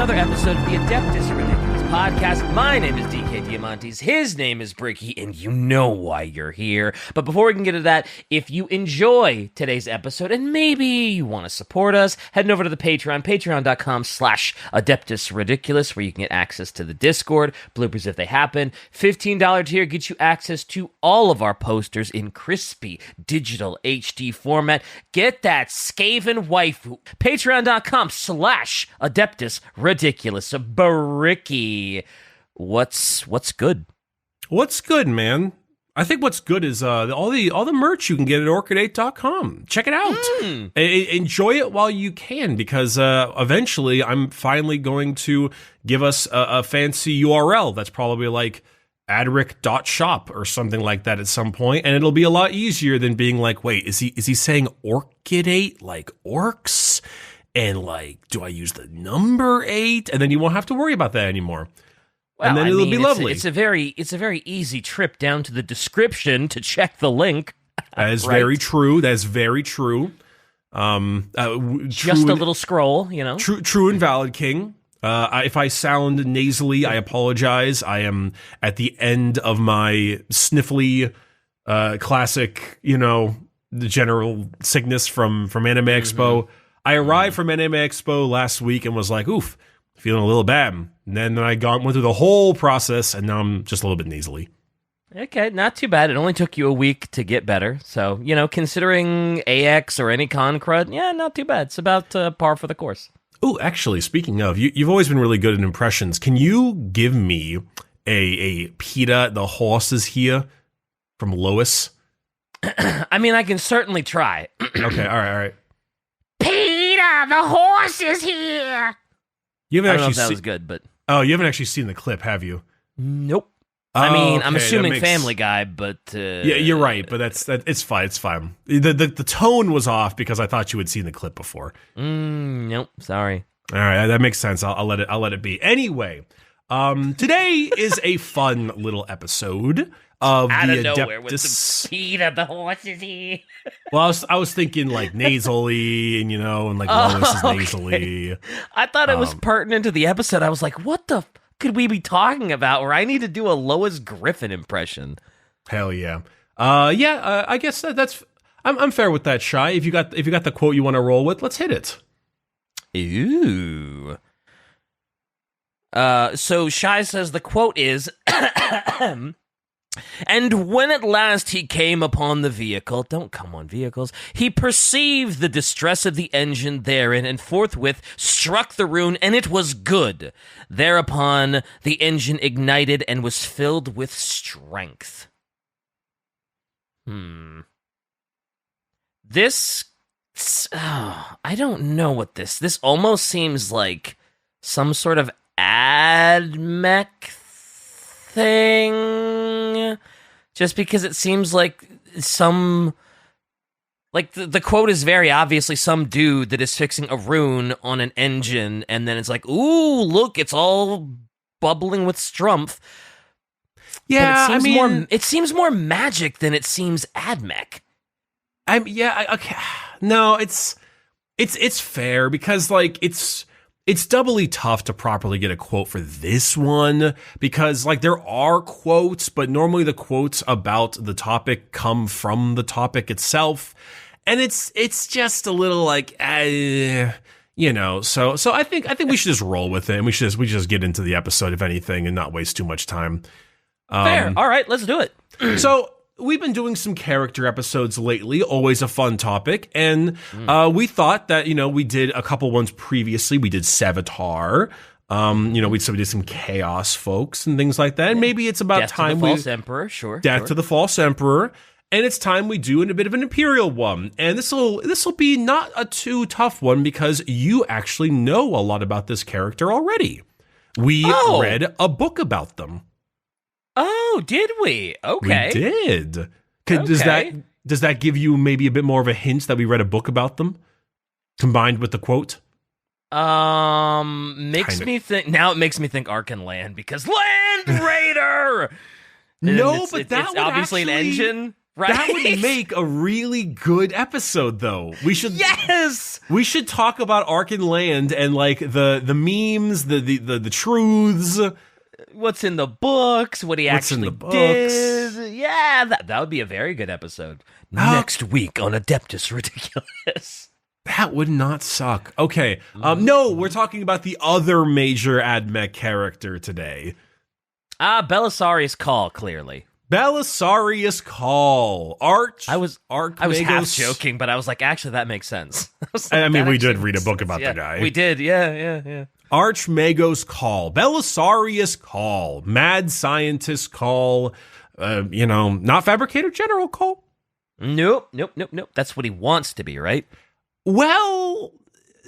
another episode of the Adeptus Ridiculous podcast. My name is DK Diamantes, his name is Bricky, and you know why you're here. But before we can get to that, if you enjoy today's episode and maybe you want to support us, head over to the Patreon, patreon.com/Adeptus Ridiculous, where you can get access to the Discord, bloopers if they happen. $15 tier gets you access to all of our posters in crispy digital HD format. Get that Skaven waifu. Patreon.com/Adeptus Ridiculous. Bricky, what's good? What's good, man? I think what's good is all the merch you can get at orchid8.com. Check it out. Enjoy it while you can, because eventually I'm finally going to give us a fancy URL that's probably like adric.shop or something like that at some point, and it'll be a lot easier than being like, wait, is he saying Orchid8 like orcs? And like, do I use the number 8? And then you won't have to worry about that anymore. Well, and then it'll be lovely. It's a very easy trip down to the description to check the link. That is right. very true. That is very true. Just a little scroll, you know. True and valid, King. If I sound nasally, I apologize. I am at the end of my sniffly, classic, the general sickness from Anime Expo. I arrived from Anime Expo last week and was like, oof, feeling a little bad. And then went through the whole process, and now I'm just a little bit nasally. Okay, not too bad. It only took you a week to get better. So, considering AX or any con crud, yeah, not too bad. It's about par for the course. Oh, actually, speaking of, you've always been really good at impressions. Can you give me a Peter the horses here from Lois? I mean, I can certainly try. Okay, all right. Peter, the horse is here. You haven't I don't know actually if that was good, but you haven't actually seen the clip, have you? Nope. Oh, I mean, okay, I'm assuming Family Guy, but yeah, you're right. But it's fine. It's fine. The tone was off because I thought you had seen the clip before. Nope. Sorry. All right, that makes sense. I'll let it be. Anyway, today is a fun little episode of out the of Adeptus. nowhere with some Peter the horse is here. Well, I was thinking like nasally, and like Lois is nasally. I thought it was pertinent to the episode. I was like, what the could we be talking about where I need to do a Lois Griffin impression? Hell yeah. I guess that's I'm fair with that, Shy. If you got the quote you want to roll with, let's hit it. Ooh. So Shy says the quote is and when at last he came upon the vehicle, don't come on vehicles, he perceived the distress of the engine therein, and forthwith struck the rune, and it was good. Thereupon the engine ignited and was filled with strength. This, I don't know what this almost seems like some sort of AdMech thing, just because it seems like the quote is very obviously some dude that is fixing a rune on an engine, and then it's like, ooh, look, it's all bubbling with strumph. Yeah, it seems more magic than it seems AdMech. Okay. No, it's fair because like it's doubly tough to properly get a quote for this one because like there are quotes, but normally the quotes about the topic come from the topic itself, and it's just a little like So I think we should just roll with it, and we should just get into the episode if anything, and not waste too much time. Fair. All right, let's do it. So we've been doing some character episodes lately, always a fun topic, and we thought that, we did a couple ones previously. We did Sevatar, we did some Chaos folks and things like that, and maybe it's about time to the False Emperor, sure. Death to the False Emperor, and it's time we do a bit of an Imperial one, and this will be not a too tough one because you actually know a lot about this character already. We read a book about them. Oh, did we? Okay. We did. Okay. Does that give you maybe a bit more of a hint that we read a book about them, combined with the quote? Makes me think Arkan Land because Land Raider. No, but that it's obviously an engine. Right? That would make a really good episode, though. We should talk about Ark and Land and like the memes, the truths. What's in the books? What he actually did? Yeah, that would be a very good episode. Next week on Adeptus Ridiculous. That would not suck. Okay. No, we're talking about the other major AdMech character today. Belisarius Cawl, clearly. Belisarius Cawl. I was half joking, but I was like, actually, that makes sense. I mean, we did read a book about the guy. We did, yeah. Archmagos Cawl. Belisarius Cawl. Mad Scientist Cawl. Not Fabricator General Cawl. Nope. That's what he wants to be, right? Well,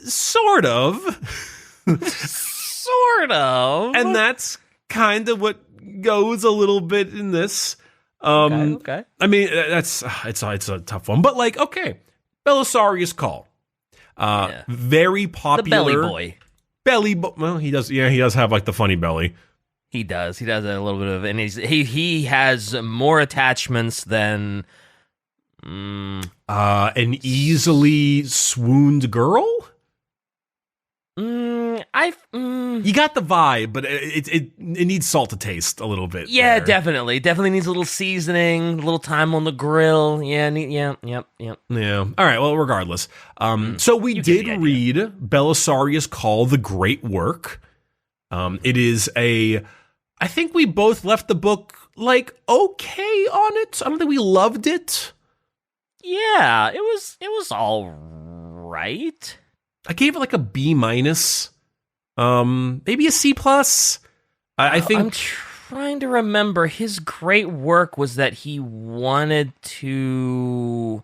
sort of. Sort of. And that's kind of what goes a little bit in this. Okay. I mean, it's a tough one, but like, okay, Belisarius Cawl, very popular. The belly boy. Well, he does have like the funny belly. He does. He does a little bit of, and he has more attachments than an easily swooned girl. You got the vibe, but it needs salt to taste a little bit. Yeah, there. definitely needs a little seasoning, a little time on the grill. Yep. Yeah. All right. Well, regardless, so we did read Belisarius Cawl, The Great Work. It is I think we both left the book like okay on it. I don't think we loved it. Yeah, it was all right. I gave it like a B-, maybe a C+. I think I'm trying to remember. His great work was that he wanted to.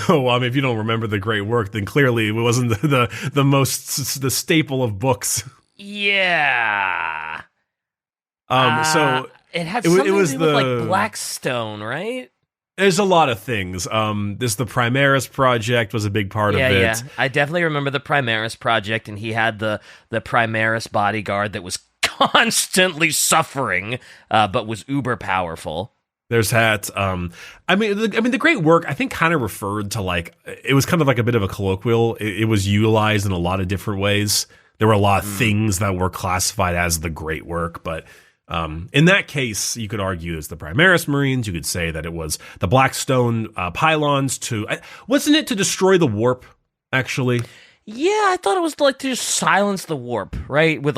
Oh, well, I mean, if you don't remember the great work, then clearly it wasn't the staple of books. Yeah. So it had something to do with like Blackstone, right? There's a lot of things. The Primaris project was a big part of it. Yeah, I definitely remember the Primaris project, and he had the Primaris bodyguard that was constantly suffering, but was uber powerful. There's that. I mean, the great work, I think, kind of referred to like, it was kind of like a bit of a colloquial. It was utilized in a lot of different ways. There were a lot of things that were classified as the great work, but in that case, you could argue it's the Primaris Marines. You could say that it was the Blackstone pylons wasn't it to destroy the warp, actually? Yeah, I thought it was like to just silence the warp, right? With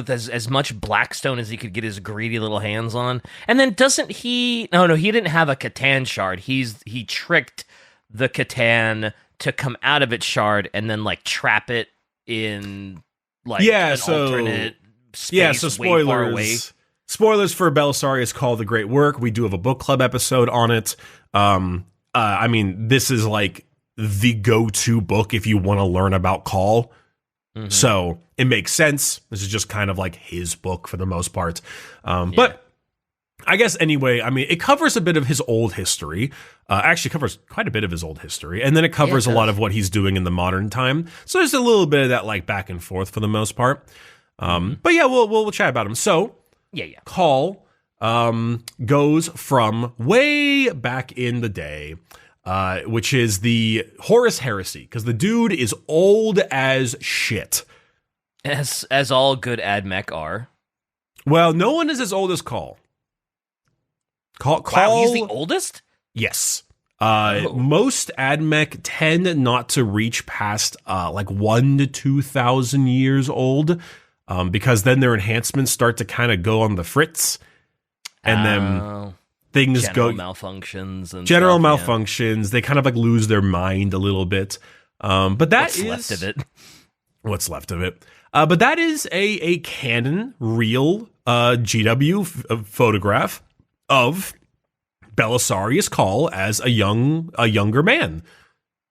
as much Blackstone as he could get his greedy little hands on. And then doesn't he... No, he didn't have a Catan shard. He tricked the Catan to come out of its shard and then like trap it in like an alternate space. Yeah, so spoilers. Way far away. Spoilers for Belisarius Cawl, The Great Work. We do have a book club episode on it. I mean, this is like the go-to book if you want to learn about Cawl. Mm-hmm. So it makes sense. This is just kind of like his book for the most part. But I guess anyway, I mean, it covers a bit of his old history. Actually covers quite a bit of his old history. And then it covers a lot of what he's doing in the modern time. So there's a little bit of that like back and forth for the most part. But yeah, we'll chat about him. So Cawl goes from way back in the day, which is the Horus Heresy, because the dude is old as shit. As all good AdMech are. Well, no one is as old as Cawl. Cawl, he's the oldest? Yes. Most AdMech tend not to reach past like 1,000 to 2,000 years old. Because then their enhancements start to kind of go on the fritz, and then things general malfunctions and general malfunctions. They kind of like lose their mind a little bit. But that is left of it. What's left of it? But that is a canon, real GW photograph of Belisarius Cawl as a younger man,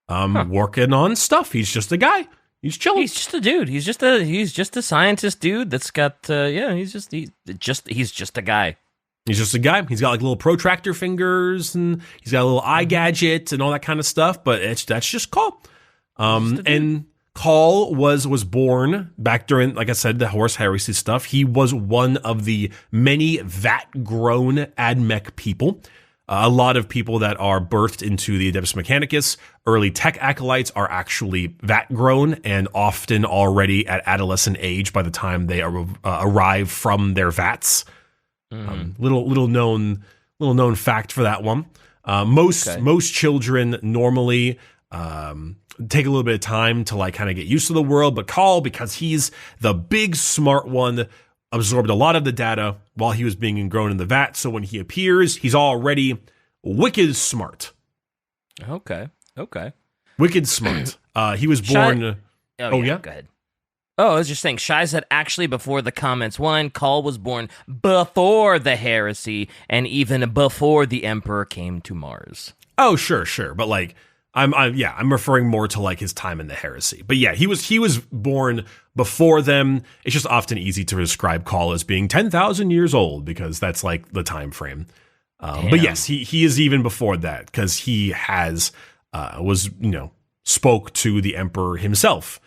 working on stuff. He's just a guy. He's chilling. He's just a dude. He's just a scientist dude that's got he's just a guy. He's just a guy. He's got like little protractor fingers, and he's got a little eye gadget and all that kind of stuff, but that's just Cawl. And Cawl was born back during, like I said, the Horus Heresy stuff. He was one of the many vat-grown AdMech people. A lot of people that are birthed into the Adeptus Mechanicus, early tech acolytes, are actually vat grown and often already at adolescent age by the time they arrive from their vats. Little known fact for that one. Most children normally take a little bit of time to like kind of get used to the world, but Cawl, because he's the big smart one, absorbed a lot of the data while he was being grown in the vat. So when he appears, he's already wicked smart. Okay. Wicked smart. He was born. Yeah. Go ahead. Oh, I was just saying, Shai said actually before the comments one, Cawl was born before the heresy and even before the Emperor came to Mars. Oh, sure. But like, I'm referring more to like his time in the heresy. But yeah, he was born before them. It's just often easy to describe Cawl as being 10,000 years old because that's like the time frame. But yes, he is even before that because he spoke to the Emperor himself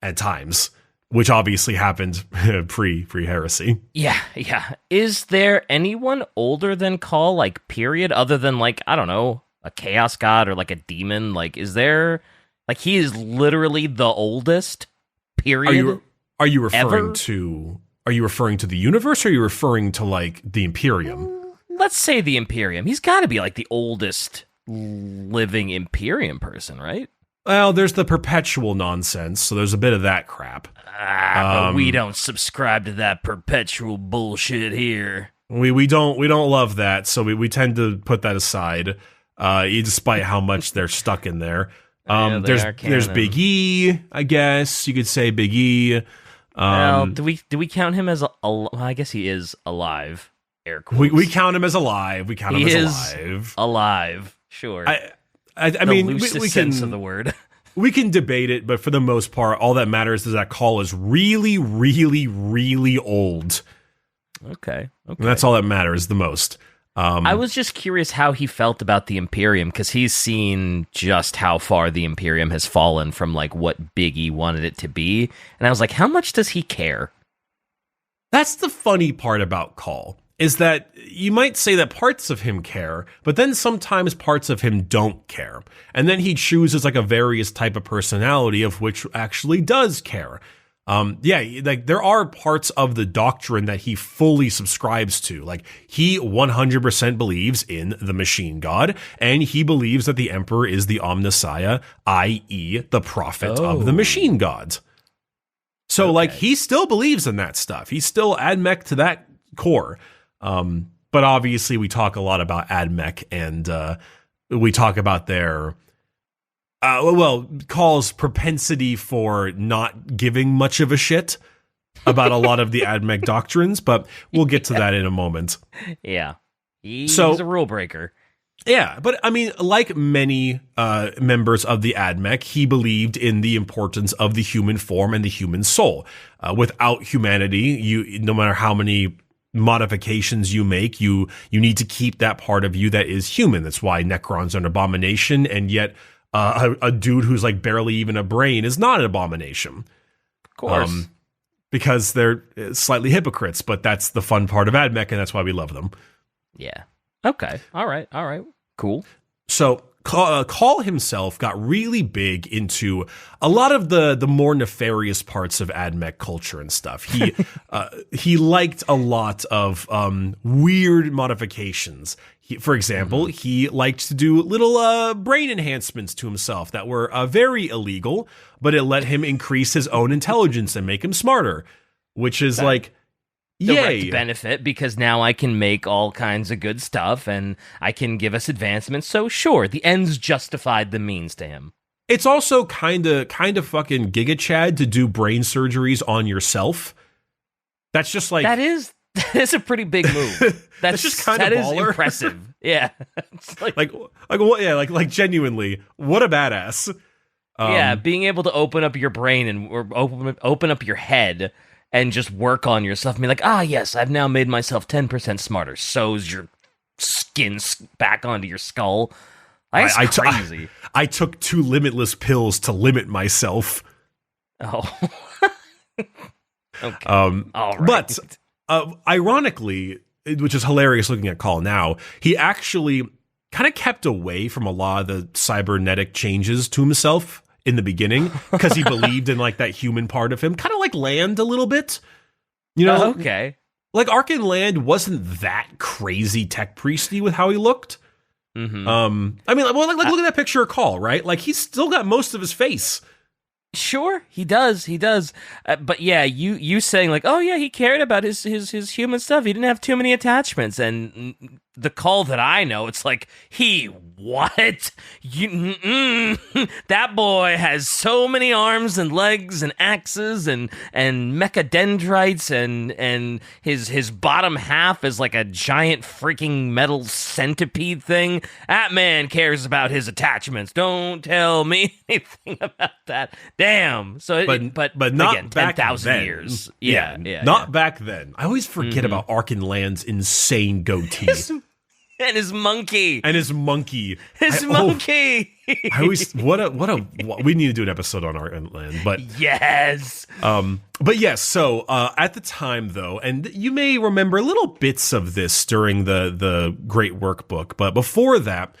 at times, which obviously happened pre-heresy. Yeah. Is there anyone older than Cawl, like, period, other than, like, I don't know, a chaos god or, like, a demon? Like, is there... Like, he is literally the oldest, period. Are you referring to... Are you referring to the universe, or are you referring to, like, the Imperium? Let's say the Imperium. He's got to be, like, the oldest living Imperium person, right? Well, there's the perpetual nonsense, so there's a bit of that crap. But we don't subscribe to that perpetual bullshit here. We don't love that, so we tend to put that aside, despite how much they're stuck in there. There's Big E, I guess you could say Big E. Well, do we count him as I guess he is alive. Air quotes. We count him as alive. He is alive. Sure. I mean, we can sense of the word. We can debate it, but for the most part, all that matters is that Cawl is really, really, really old. Okay. And that's all that matters the most. I was just curious how he felt about the Imperium, because he's seen just how far the Imperium has fallen from like what Big E wanted it to be. And I was like, how much does he care? That's the funny part about Cawl, is that you might say that parts of him care, but then sometimes parts of him don't care. And then he chooses like a various type of personality of which actually does care. Like there are parts of the doctrine that he fully subscribes to. Like he 100% believes in the machine god, and he believes that the Emperor is the Omnissiah, i.e. the prophet of the machine gods. So like he still believes in that stuff. He's still Admech to that core. But obviously we talk a lot about Admech, and we talk about their Cawl's propensity for not giving much of a shit about a lot of the Admech doctrines, but we'll get to that in a moment. Yeah. He's a rule breaker. Yeah, but I mean, like many members of the Admech, he believed in the importance of the human form and the human soul. Without humanity, no matter how many modifications you make, you need to keep that part of you that is human. That's why Necron's an abomination, and yet a dude who's like barely even a brain is not an abomination. Of course. Because they're slightly hypocrites, but that's the fun part of Admech, and that's why we love them. Yeah. Okay. All right. Cool. So Cawl himself got really big into a lot of the more nefarious parts of Admech culture and stuff. He liked a lot of weird modifications. For example, he liked to do little brain enhancements to himself that were very illegal, but it let him increase his own intelligence and make him smarter, which is like, direct benefit, because now I can make all kinds of good stuff and I can give us advancements. So sure, the ends justified the means to him. It's also kind of fucking Giga Chad to do brain surgeries on yourself. That's just like that is a pretty big move. That's just kind of baller. Is impressive. Yeah, it's like genuinely, what a badass. Yeah, being able to open up your brain or open up your head and just work on yourself and be like, yes, I've now made myself 10% smarter. Sews your skin back onto your skull. That's crazy. I took 2 limitless pills to limit myself. Oh. Okay. All right. But ironically, which is hilarious looking at Cawl now, he actually kind of kept away from a lot of the cybernetic changes to himself in the beginning because he believed in like that human part of him, kind of like Land a little bit. You know, okay. Like Arkin Land wasn't that crazy tech priesty with how he looked. Mm-hmm. I mean, like, look at that picture of Cawl, right? Like he's still got most of his face. Sure, he does. But yeah, you saying like, oh yeah, he cared about his human stuff. He didn't have too many attachments. And the Cawl that I know, it's like, what? That boy has so many arms and legs and axes and mechadendrites and his bottom half is like a giant freaking metal centipede thing. That man cares about his attachments. Don't tell me anything about that. Damn. So, but not again, back 10,000 then. years. Yeah, not back then. I always forget about Arkin Land's insane goatee. And his monkey. His monkey. I always we need to do an episode on Arkin Land, but yes. But yes, so at the time though, and you may remember little bits of this during the Great Workbook, but before that,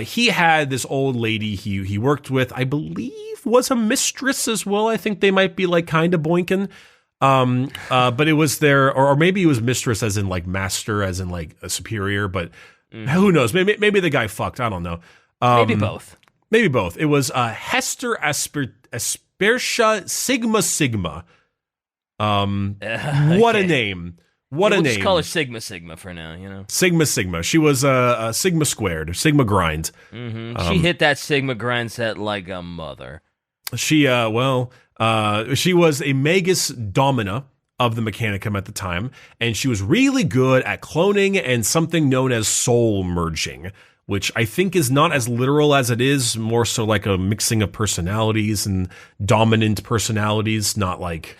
he had this old lady he worked with, I believe was a mistress as well. I think they might be like kind of boinking. But it was their, or maybe it was mistress as in like master, as in like a superior, but who knows? Maybe the guy fucked. I don't know. Maybe both. Maybe both. It was Hester Aspertia Sigma. What a name. What a name. Just call her Sigma for now, you know. Sigma. She was a Sigma squared, Sigma grind. Mm-hmm. She hit that Sigma grind set like a mother. She she was a Magus Domina of the Mechanicum at the time, and she was really good at cloning and something known as soul merging, which I think is not as literal as it is, more so like a mixing of personalities and dominant personalities, not like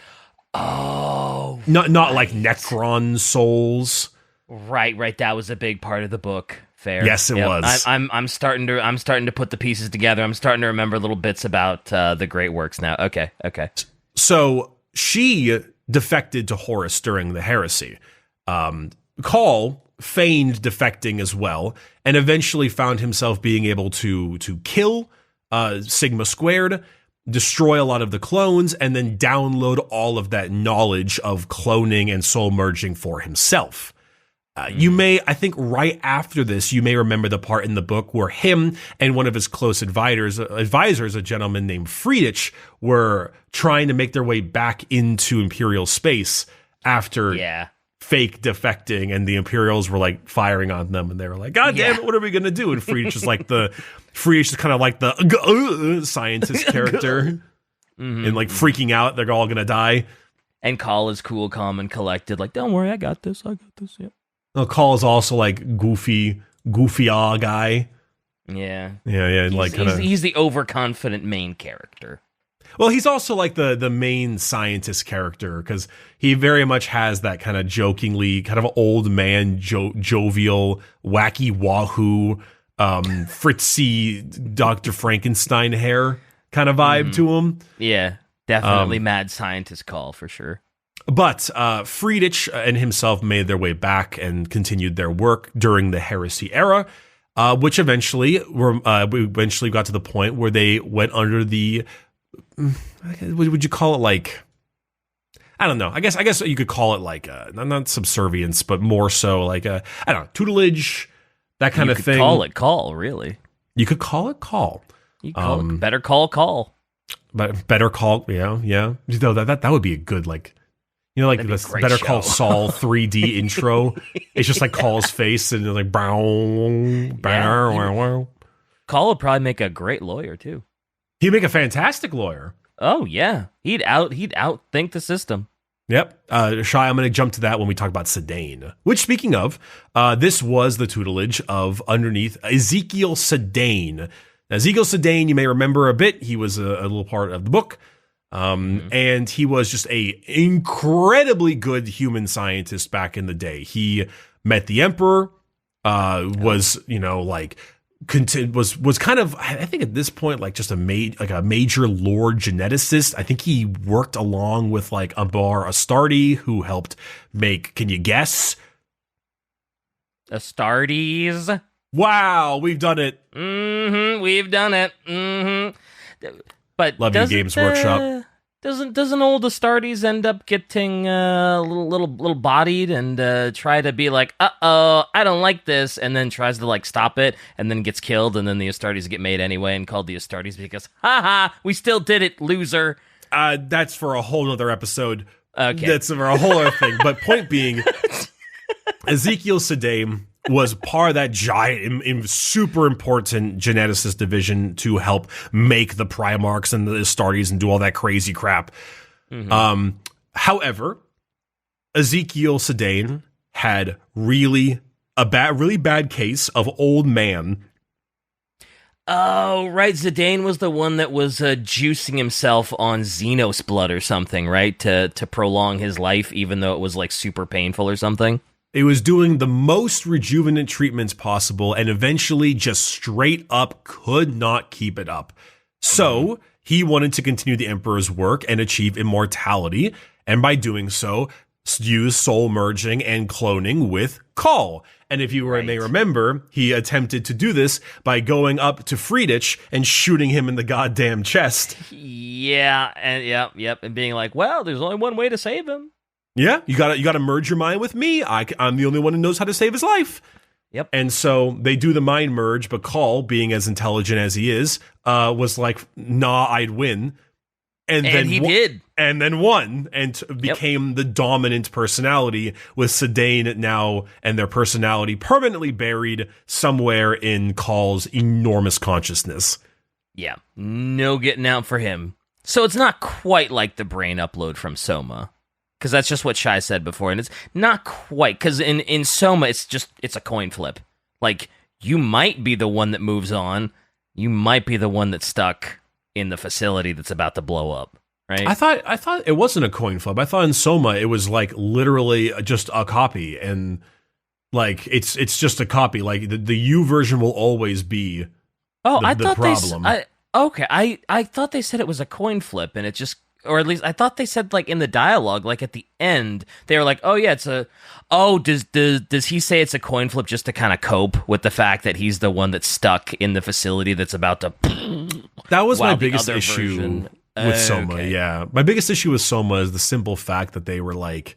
not like Necron souls. Right. That was a big part of the book. Fair. Yes, it was. I'm starting to put the pieces together. I'm starting to remember little bits about the Great Works now. Okay. So she defected to Horus during the heresy. Cawl feigned defecting as well, and eventually found himself being able to kill Sigma squared, destroy a lot of the clones, and then download all of that knowledge of cloning and soul merging for himself. You may, I think right after this, you may remember the part in the book where him and one of his close advisors, a gentleman named Friedrich, were trying to make their way back into Imperial space after fake defecting, and the Imperials were like firing on them, and they were like, God damn it, what are we going to do? And Friedrich is kind of like the scientist character and like freaking out. They're all going to die. And Cawl is cool, calm, and collected. Like, don't worry, I got this. Yeah. Cawl is also like goofy guy. Yeah. Like he's the overconfident main character. Well, he's also like the main scientist character because he very much has that kind of jokingly, kind of old man, jovial, wacky wahoo, fritzy Dr. Frankenstein hair kind of vibe to him. Yeah, definitely mad scientist Cawl for sure. But Friedrich and himself made their way back and continued their work during the heresy era, which eventually got to the point where they went under the, would you call it like, I don't know. I guess you could call it like not subservience, but more so like I don't know, tutelage, that kind of thing. You could call it Cawl, really. You could call it Cawl. You call it Better Call Cawl. But Better Call, yeah. Though that would be a good like. You know, like this Better Call Saul 3D intro. It's just like Call's face and like bow. Cawl would probably make a great lawyer too. He'd make a fantastic lawyer. Oh yeah, he'd outthink the system. Yep. Shai, I'm going to jump to that when we talk about Sedaine. Which, speaking of, this was the tutelage of underneath Ezekiel Sedaine. Now, Ezekiel Sedaine, you may remember a bit. He was a little part of the book. And he was just a incredibly good human scientist back in the day. He met the Emperor, was, you know, like, was kind of, I think at this point, like just a major lord geneticist. I think he worked along with like Ambar Astartes, who helped make, can you guess? Astartes? Wow, we've done it. We've done it. But love you, Games Workshop. Doesn't old Astartes end up getting little bodied and try to be like, I don't like this, and then tries to like stop it, and then gets killed, and then the Astartes get made anyway and called the Astartes because, haha, we still did it, loser. That's for a whole other episode. Okay. That's for a whole other thing. But point being, Ezekiel Sedaim was part of that giant, super important geneticist division to help make the Primarchs and the Astartes and do all that crazy crap. However, Ezekiel Sedaim had really bad case of old man. Oh, right. Zidane was the one that was juicing himself on Xenos blood or something, right? To prolong his life, even though it was like super painful or something. It was doing the most rejuvenant treatments possible and eventually just straight up could not keep it up. So he wanted to continue the Emperor's work and achieve immortality, and by doing so, use soul merging and cloning with Cawl. And if you may remember, he attempted to do this by going up to Friedrich and shooting him in the goddamn chest. Yeah, and yep, and being like, well, there's only one way to save him. Yeah, you gotta merge your mind with me. I'm the only one who knows how to save his life. Yep. And so they do the mind merge, but Cawl, being as intelligent as he is, was like, nah, I'd win. And then he did. And then won and became the dominant personality, with Sedain now and their personality permanently buried somewhere in Call's enormous consciousness. Yeah, no getting out for him. So it's not quite like the brain upload from Soma. Because that's just what Shai said before, and it's not quite, because in Soma, it's a coin flip. Like, you might be the one that moves on, you might be the one that's stuck in the facility that's about to blow up, right? I thought it wasn't a coin flip. I thought in Soma, it was, like, literally just a copy, and, like, it's just a copy. Like, the U version will always be the problem. I thought they said it was a coin flip, and it just... Or at least I thought they said, like, in the dialogue, like at the end, they were like, "Oh yeah, it's a." Oh, does he say it's a coin flip just to kind of cope with the fact that he's the one that's stuck in the facility that's about to? That was my biggest issue with Soma. Okay. Yeah, my biggest issue with Soma is the simple fact that they were like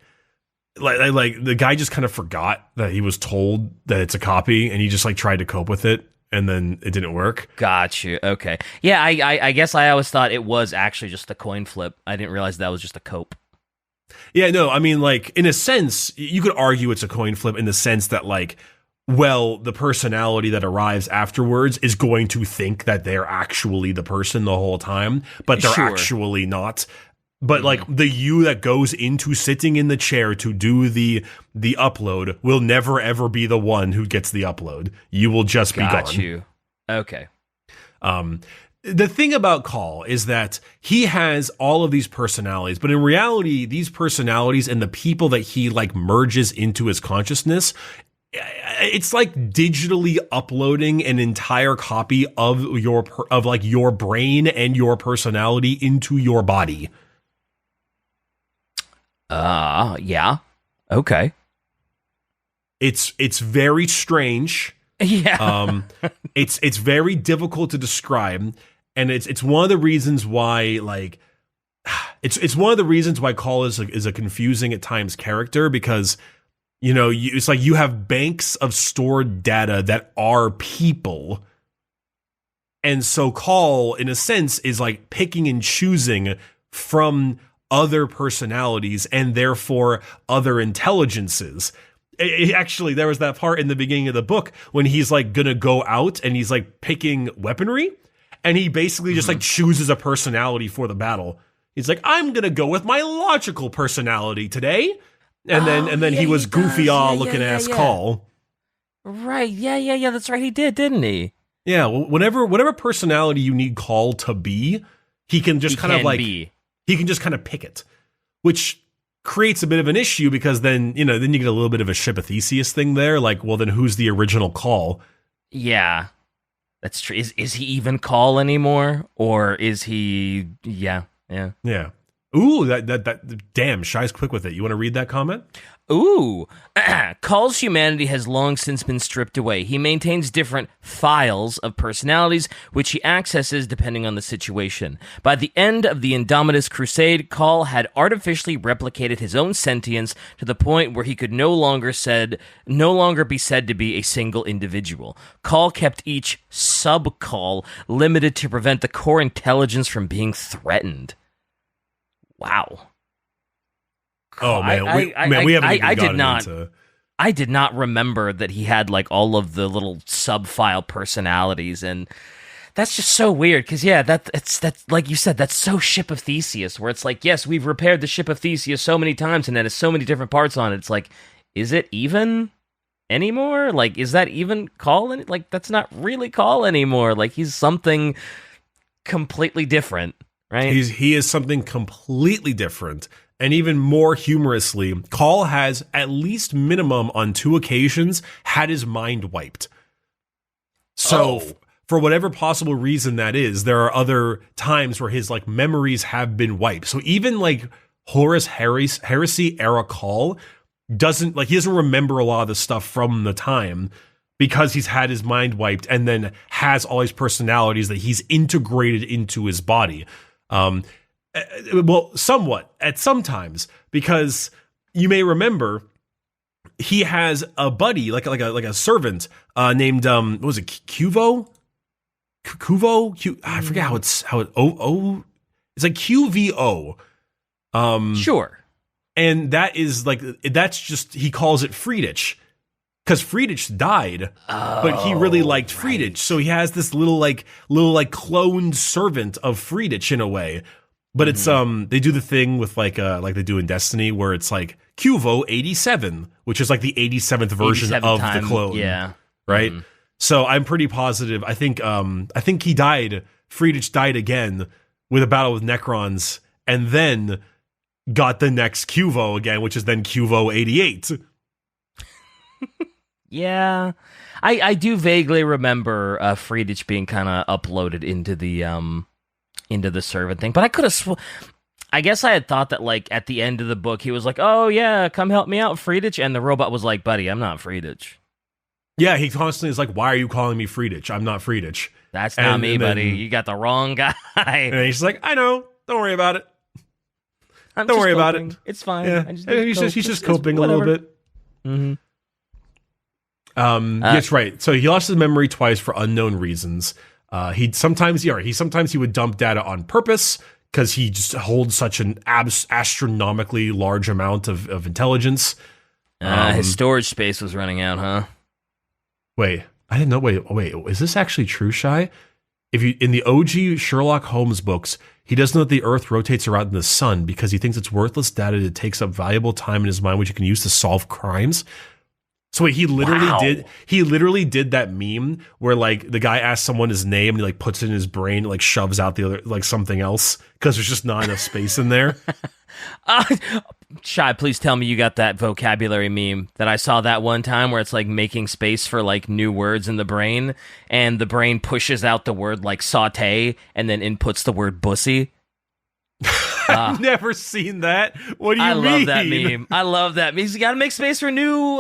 the guy just kind of forgot that he was told that it's a copy, and he just like tried to cope with it. And then it didn't work. Got you. Okay. Yeah, I guess I always thought it was actually just a coin flip. I didn't realize that was just a cope. Yeah, no, I mean, like, in a sense, you could argue it's a coin flip in the sense that, like, well, the personality that arrives afterwards is going to think that they're actually the person the whole time, but they're actually not. But, like, the you that goes into sitting in the chair to do the upload will never, ever be the one who gets the upload. You will just be gone. Got you. Okay. The thing about Cawl is that he has all of these personalities, but in reality, these personalities and the people that he, like, merges into his consciousness, it's like digitally uploading an entire copy of your brain and your personality into your body. Yeah. Okay. It's very strange. Yeah. It's very difficult to describe, and it's one of the reasons why, like, it's one of the reasons why Cawl is a confusing at times character, because, you know, it's like you have banks of stored data that are people, and so Cawl, in a sense, is like picking and choosing from other personalities and therefore other intelligences. Actually, there was that part in the beginning of the book when he's like gonna go out and he's like picking weaponry, and he basically just like chooses a personality for the battle. He's like, I'm gonna go with my logical personality today, and then he was goofy looking ass Cawl. Right? Yeah. That's right. He did, didn't he? Yeah. Well, whatever personality you need Cawl to be, he can just he can just kind of pick it, which creates a bit of an issue, because then you get a little bit of a Ship of Theseus thing there. Like, well, then who's the original Cawl? Yeah, that's true. Is he even Cawl anymore, or is he? Yeah. Ooh, that damn, Shai's quick with it. You want to read that comment? Ooh. Call's humanity has long since been stripped away. He maintains different files of personalities, which he accesses depending on the situation. By the end of the Dominatus Crusade, Cawl had artificially replicated his own sentience to the point where he could no longer be said to be a single individual. Cawl kept each sub-Cawl limited to prevent the core intelligence from being threatened. Wow. Oh man, we haven't even gotten into. I did not remember that he had like all of the little sub-file personalities, and that's just so weird. Because that's like you said, that's so Ship of Theseus, where it's like, yes, we've repaired the Ship of Theseus so many times, and it has so many different parts on it. It's like, is it even anymore? Like, is that even Cawl? Like, that's not really Cawl anymore. Like, he's something completely different, right? He is something completely different. And even more humorously, Cawl has, at least minimum on 2 occasions, had his mind wiped. So, for whatever possible reason that is, there are other times where his like memories have been wiped. So even like Horus Heresy era Cawl he doesn't remember a lot of the stuff from the time because he's had his mind wiped and then has all his personalities that he's integrated into his body. Well, somewhat at some times, because you may remember he has a buddy, like a servant, named what was it, Cuvo? I forget it's like QVO. Sure. And that is like, that's just, he calls it Friedrich. Because Friedrich died, but he really liked Friedrich. So he has this little cloned servant of Friedrich in a way. But it's they do the thing with like they do in Destiny where it's like Cuvo 87, which is like the 87th version of the clone. Yeah. Right? So I'm pretty positive. I think he died, Friedrich died again with a battle with Necrons, and then got the next Cuvo again, which is then Cuvo 88. Yeah. I do vaguely remember Friedrich being kind of uploaded into the servant thing, but I could have I guess I had thought that like at the end of the book he was like, oh yeah, come help me out, Friedrich, and the robot was like, buddy, I'm not Friedrich. Yeah, he constantly is like, why are you calling me Friedrich? I'm not Friedrich. That's not me, buddy. You got the wrong guy. And he's like, I know, don't worry about it. Don't worry about it. It's fine. Yeah. He's just coping a little bit. Mm-hmm. That's right. So he lost his memory twice for unknown reasons. He sometimes he would dump data on purpose because he just holds such an astronomically large amount of intelligence. His storage space was running out, huh? Wait, I didn't know. Wait, is this actually true, Shy? If you in the OG Sherlock Holmes books, he doesn't know that the Earth rotates around the sun because he thinks it's worthless data that takes up valuable time in his mind, which he can use to solve crimes. So wait, he literally did that meme where like the guy asks someone his name and he like puts it in his brain and like shoves out the other like something else because there's just not enough space in there. Shy, please tell me you got that vocabulary meme that I saw that one time where it's like making space for like new words in the brain, and the brain pushes out the word like saute and then inputs the word bussy. I've never seen that. What do you mean? I love that meme. I love that meme. You got to make space for new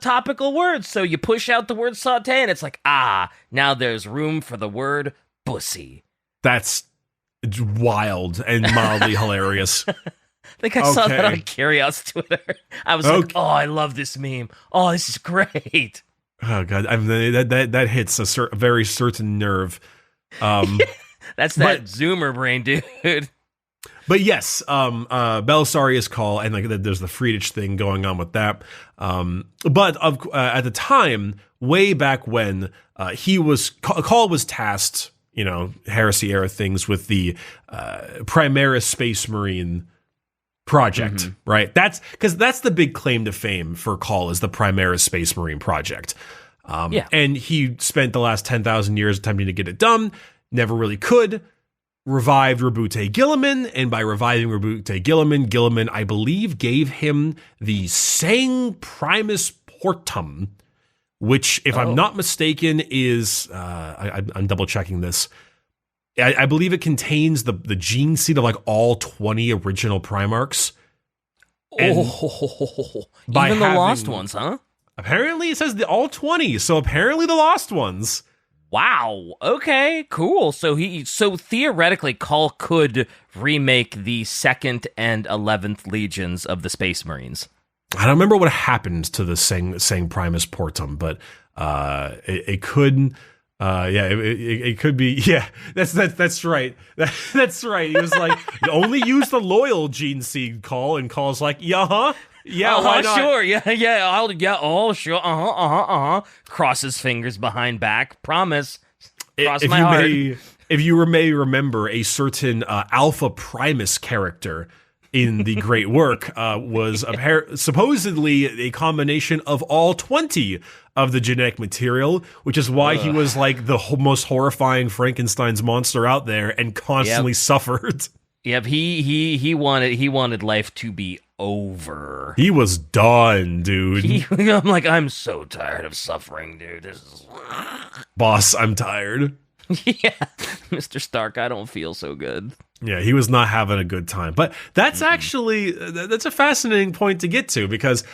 topical words. So you push out the word saute and it's like, now there's room for the word bussy. That's wild and mildly hilarious. I think I saw that on Curious Twitter. I was like, oh, I love this meme. Oh, this is great. Oh, God. That hits a very certain nerve. That's that Zoomer brain, dude. But yes, Belisarius Cawl, and like there's the Friedrich thing going on with that. But at the time, way back when, Cawl was tasked, heresy era things with the Primaris Space Marine project, right? That's because that's the big claim to fame for Cawl is the Primaris Space Marine project. And he spent the last 10,000 years attempting to get it done, never really could. Revived Roboute Guilliman, and by reviving Roboute Guilliman, I believe, gave him the Sang Primus Portum, which, if I'm not mistaken, is I'm double checking this. I believe it contains the gene seed of like all 20 original Primarchs. by Even the having- lost ones, huh? Apparently, it says all 20, so apparently the lost ones. Wow. Okay, cool. So theoretically, Cawl could remake the 2nd and 11th Legions of the Space Marines. I don't remember what happened to the Sang Primus Portum, but it could. It could be. Yeah, that's right. That's right. He was like, only use the loyal gene seed, Cawl, and Call's like, yeah, why not? Sure, sure, Cross his fingers behind back. Promise. Cross if my you heart. if you may remember, a certain Alpha Primus character in the Great Work was supposedly a combination of all 20 of the genetic material, which is why he was like the most horrifying Frankenstein's monster out there and constantly suffered. Yep, he wanted life to be over. He was done, dude. I'm like, I'm so tired of suffering, dude. This is Boss, I'm tired. yeah, Mr. Stark, I don't feel so good. Yeah, he was not having a good time. But that's actually, that's a fascinating point to get to, because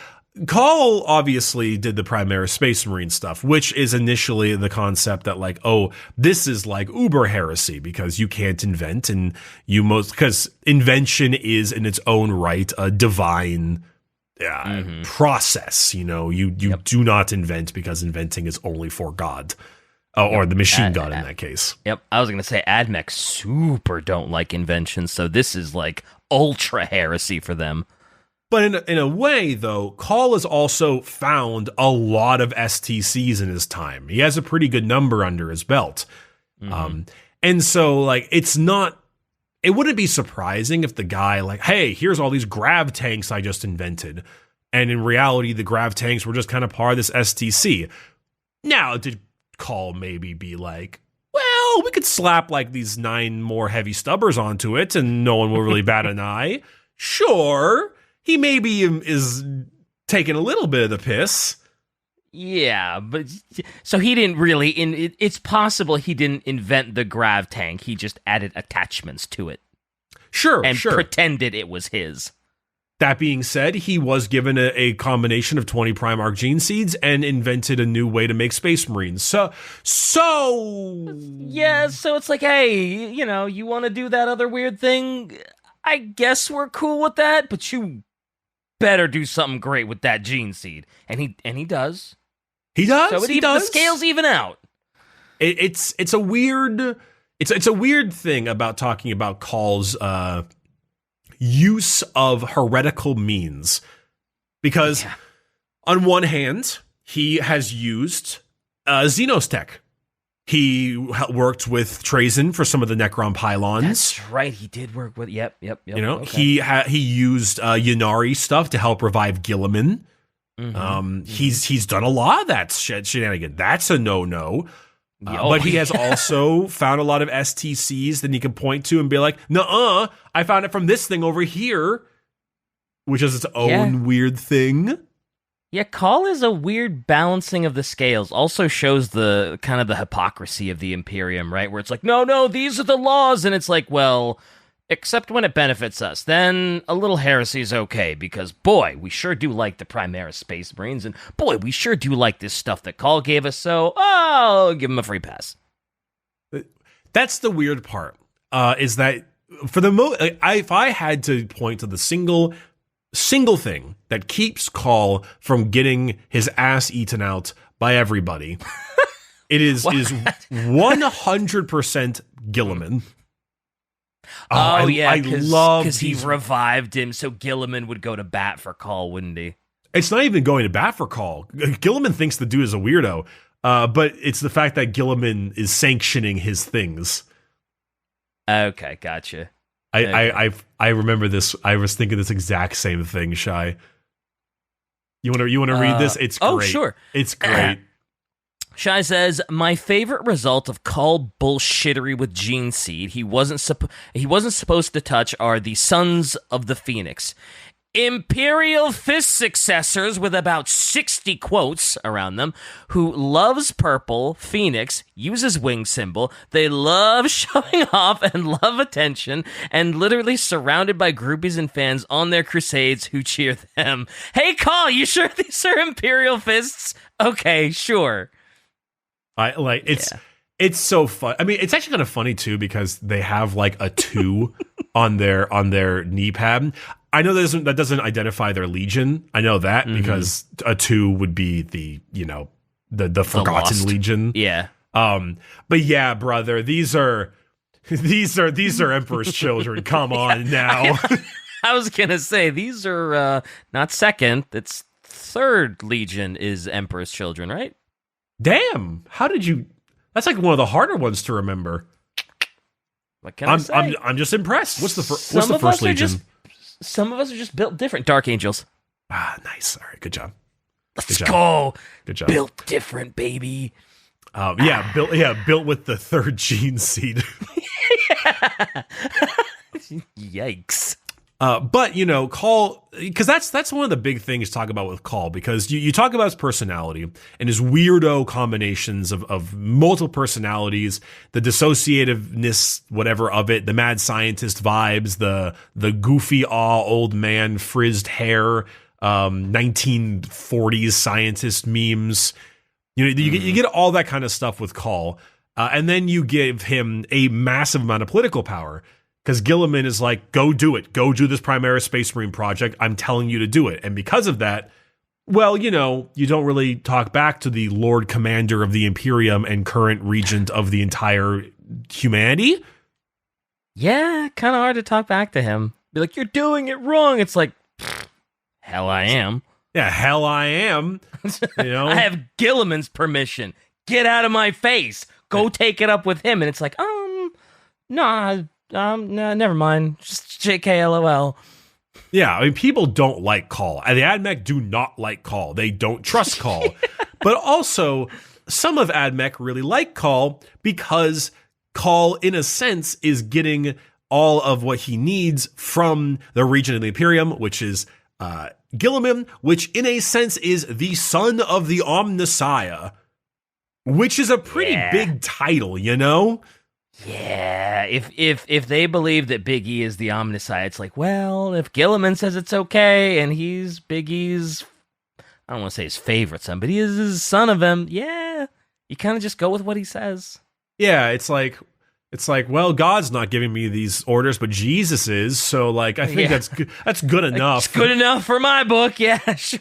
Cawl obviously did the Primaris Space Marine stuff, which is initially the concept that like, oh, this is like uber heresy because you can't invent, and because invention is in its own right a divine process. You do not invent because inventing is only for God. Or the machine god in that case. Yep, I was going to say AdMech super don't like inventions, so this is like ultra heresy for them. But in a way, though, Cawl has also found a lot of STCs in his time. He has a pretty good number under his belt. And so, like, it wouldn't be surprising if the guy, like, hey, here's all these grav tanks I just invented. And in reality, the grav tanks were just kind of part of this STC. Now, did Cawl maybe be like, well, we could slap like these 9 more heavy stubbers onto it and no one will really bat an eye? Sure. He maybe is taking a little bit of the piss. Yeah, but so he didn't really. It's possible he didn't invent the grav tank. He just added attachments to it. Sure, and pretended it was his. That being said, he was given a combination of 20 Primarch gene seeds and invented a new way to make Space Marines. So yeah. So it's like, hey, you want to do that other weird thing? I guess we're cool with that, but you better do something great with that gene seed. And he does. He does. So the scales even out. It's a weird thing about talking about Call's use of heretical means, because on one hand he has used Xenos tech. He worked with Trazen for some of the Necron pylons. That's right. He did work with. Yep. Okay. He used Ynnari stuff to help revive Guilliman. He's done a lot of that shenanigan. That's a no. But he has also found a lot of STCs that he can point to and be like, nuh-uh, I found it from this thing over here, which is its own weird thing. Yeah, Cawl is a weird balancing of the scales. Also shows the kind of the hypocrisy of the Imperium, right? Where it's like, no, these are the laws. And it's like, well, except when it benefits us. Then a little heresy is okay, because, boy, we sure do like the Primaris Space Marines. And, boy, we sure do like this stuff that Cawl gave us. So, I'll give him a free pass. That's the weird part, is that for the if I had to point to the single thing that keeps Cawl from getting his ass eaten out by everybody, it is 100% Guilliman. I love because he revived him, so Guilliman would go to bat for Cawl, wouldn't he? It's not even going to bat for Cawl. Guilliman thinks the dude is a weirdo, but it's the fact that Guilliman is sanctioning his things. Okay, gotcha. I remember this. I was thinking this exact same thing, Shy. You want to read this? It's great. Oh, sure. It's great. Shy says, my favorite result of Cawl bullshittery with Gene Seed he wasn't supposed to touch are the Sons of the Phoenix. Imperial Fist successors with about 60 quotes around them, who loves purple, Phoenix, uses wing symbol. They love showing off and love attention, and literally surrounded by groupies and fans on their crusades who cheer them. Hey, Cawl, you sure these are Imperial Fists? Okay, sure. It's so fun. I mean, it's actually kind of funny too because they have like a 2 on their knee pad. I know that doesn't identify their legion. I know that because a 2 would be the Forgotten Legion. Yeah. But yeah, brother, these are Emperor's children. Come on now. I was gonna say these are not second. It's third Legion is Emperor's children, right? Damn. How did you? That's like one of the harder ones to remember. What can I say? I'm just impressed. What's the first Legion? Some of us are just built different. Dark Angels. Ah, nice. All right, good job. Let's go. Good job. Built different, baby. Built with the 3rd gene seed. Yikes. But Cawl, because that's one of the big things to talk about with Cawl, because you talk about his personality and his weirdo combinations of multiple personalities, the dissociativeness, whatever of it, the mad scientist vibes, the goofy old man, frizzed hair, 1940s scientist memes. You get all that kind of stuff with Cawl, and then you give him a massive amount of political power. Because Guilliman is like, go do it. Go do this Primaris Space Marine project. I'm telling you to do it. And because of that, well, you don't really talk back to the Lord Commander of the Imperium and current regent of the entire humanity. Yeah, kind of hard to talk back to him. Be like, you're doing it wrong. It's like, hell I am. Yeah, hell I am. I have Guilliman's permission. Get out of my face. Go take it up with him. And it's like, nah. No, never mind. Just JK LOL. Yeah, I mean, people don't like Cawl. The AdMech do not like Cawl. They don't trust Cawl. But also, some of AdMech really like Cawl because Cawl, in a sense, is getting all of what he needs from the region of the Imperium, which is Guilliman, which in a sense is the son of the Omnissiah, which is a pretty big title, Yeah, if they believe that Big E is the Omnissiah, it's like, well, if Guilliman says it's okay and he's Big E's, I don't want to say his favorite son, but he is his son of him, yeah, you kind of just go with what he says. Yeah, it's like, well, God's not giving me these orders, but Jesus is, so like, I think that's good enough. It's good enough for my book, yeah, sure.